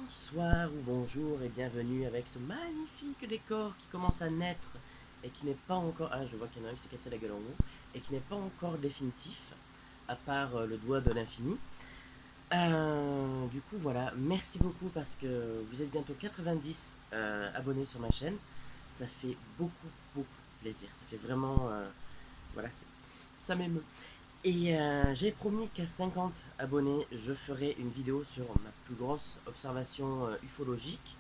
Bonsoir ou bonjour et bienvenue avec ce magnifique décor qui commence à naître et qui n'est pas encore... Ah, je vois qu'il y en a un qui s'est cassé la gueule en haut et qui n'est pas encore définitif, à part le doigt de l'infini. Du coup, voilà, merci beaucoup parce que vous êtes bientôt 90 abonnés sur ma chaîne. Ça fait beaucoup, beaucoup plaisir. Ça fait vraiment... voilà, ça m'émeut. Et j'ai promis qu'à 50 abonnés, je ferai une vidéo sur ma plus grosse observation ufologique.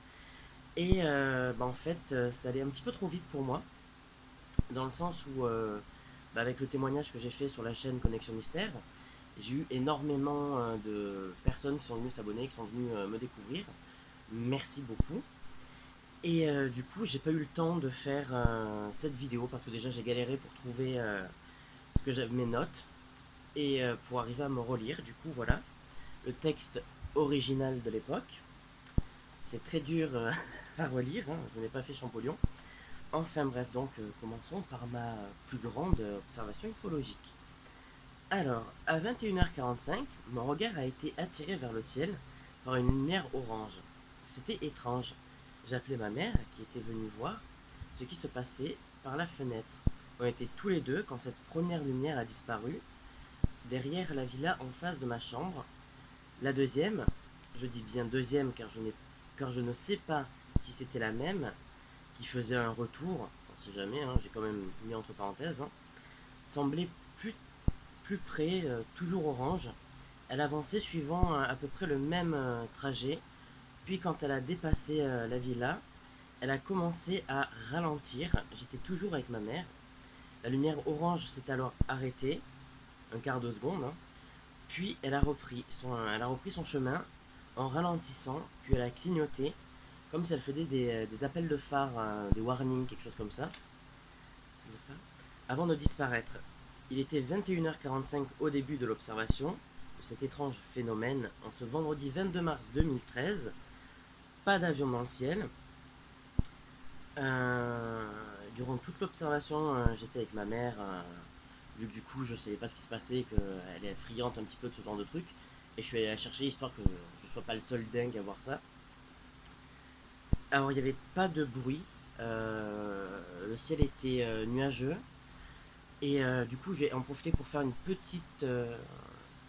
Et en fait, ça allait un petit peu trop vite pour moi, dans le sens où, avec le témoignage que j'ai fait sur la chaîne Connexion Mystère, j'ai eu énormément de personnes qui sont venues s'abonner, qui sont venues me découvrir. Merci beaucoup. Et du coup, j'ai pas eu le temps de faire cette vidéo parce que déjà j'ai galéré pour trouver ce que j'avais mes notes et pour arriver à me relire. Du coup, voilà le texte original de l'époque. C'est très dur à relire, hein, je n'ai pas fait Champollion. Enfin bref, donc commençons par ma plus grande observation ufologique. Alors, à 21h45, mon regard a été attiré vers le ciel par une lumière orange. C'était étrange. J'appelais ma mère, qui était venue voir ce qui se passait par la fenêtre. On était tous les deux quand cette première lumière a disparu, derrière la villa en face de ma chambre. La deuxième, je dis bien deuxième car je ne sais pas si c'était la même, qui faisait un retour, on sait jamais, hein, j'ai quand même mis entre parenthèses, hein, semblait plus près, toujours orange. Elle avançait suivant à peu près le même trajet, puis quand elle a dépassé la villa, elle a commencé à ralentir. J'étais toujours avec ma mère. La lumière orange s'est alors arrêtée, un quart de seconde, hein. Puis elle a repris son chemin en ralentissant, puis elle a clignoté, comme si elle faisait des appels de phare, des warnings, quelque chose comme ça, avant de disparaître. Il était 21h45 au début de l'observation de cet étrange phénomène en ce vendredi 22 mars 2013. Pas d'avion dans le ciel. Durant toute l'observation, j'étais avec ma mère, vu que du coup je savais pas ce qui se passait, qu'elle est friande un petit peu de ce genre de truc. Et je suis allé la chercher histoire que je sois pas le seul dingue à voir ça. Alors il n'y avait pas de bruit, le ciel était nuageux. Et du coup j'ai en profité pour faire une petite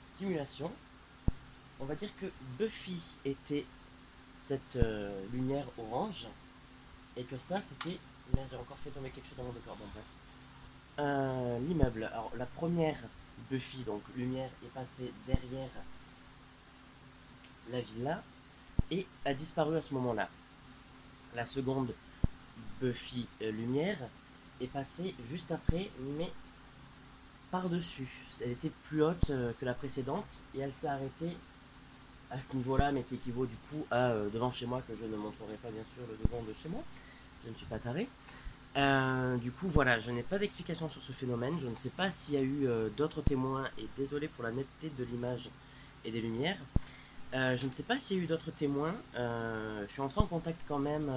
simulation. On va dire que Buffy était cette lumière orange. Et que ça c'était... Là j'ai encore fait tomber quelque chose dans mon décor, bon bref. L'immeuble. Alors la première Buffy, donc lumière, est passée derrière la villa et a disparu à ce moment-là. La seconde Buffy lumière est passée juste après, mais par-dessus. Elle était plus haute que la précédente et elle s'est arrêtée à ce niveau-là, mais qui équivaut du coup à devant chez moi, que je ne montrerai pas bien sûr le devant de chez moi. Je ne suis pas taré. Du coup, voilà, je n'ai pas d'explication sur ce phénomène. Je ne sais pas s'il y a eu d'autres témoins, et désolé pour la netteté de l'image et des lumières. Je ne sais pas s'il y a eu d'autres témoins. Je suis entré en contact quand même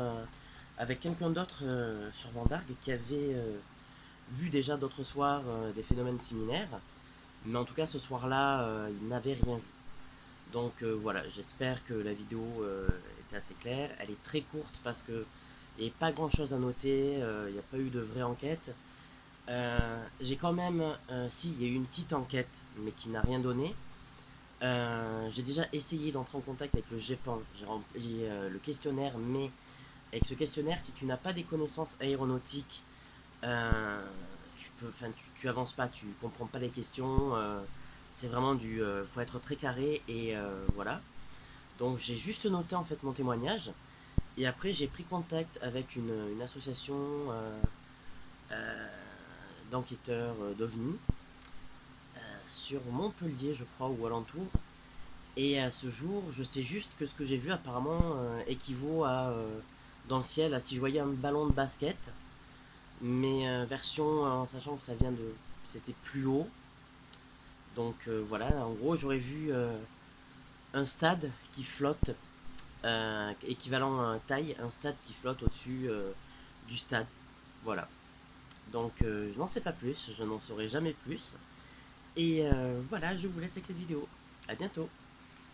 avec quelqu'un d'autre sur Vendargue qui avait vu déjà d'autres soirs des phénomènes similaires. Mais en tout cas, ce soir-là, il n'avait rien vu. Donc voilà, j'espère que la vidéo était assez claire. Elle est très courte parce que il n'y a pas grand chose à noter, il n'y a pas eu de vraie enquête. J'ai quand même, si, il y a eu une petite enquête, mais qui n'a rien donné. J'ai déjà essayé d'entrer en contact avec le GEPAN, j'ai rempli le questionnaire, mais avec ce questionnaire, si tu n'as pas des connaissances aéronautiques, tu avances pas, tu comprends pas les questions. C'est vraiment faut être très carré et voilà. Donc j'ai juste noté en fait mon témoignage. Et après, j'ai pris contact avec une association euh, d'enquêteurs d'OVNI sur Montpellier, je crois, ou alentour. Et à ce jour, je sais juste que ce que j'ai vu apparemment équivaut à, dans le ciel, à si je voyais un ballon de basket, mais version en sachant que ça vient de... C'était plus haut. Donc voilà, en gros, j'aurais vu un stade qui flotte, équivalent à taille, un stade qui flotte au-dessus du stade. Voilà. Donc je n'en sais pas plus, je n'en saurai jamais plus. Et voilà, je vous laisse avec cette vidéo. A bientôt.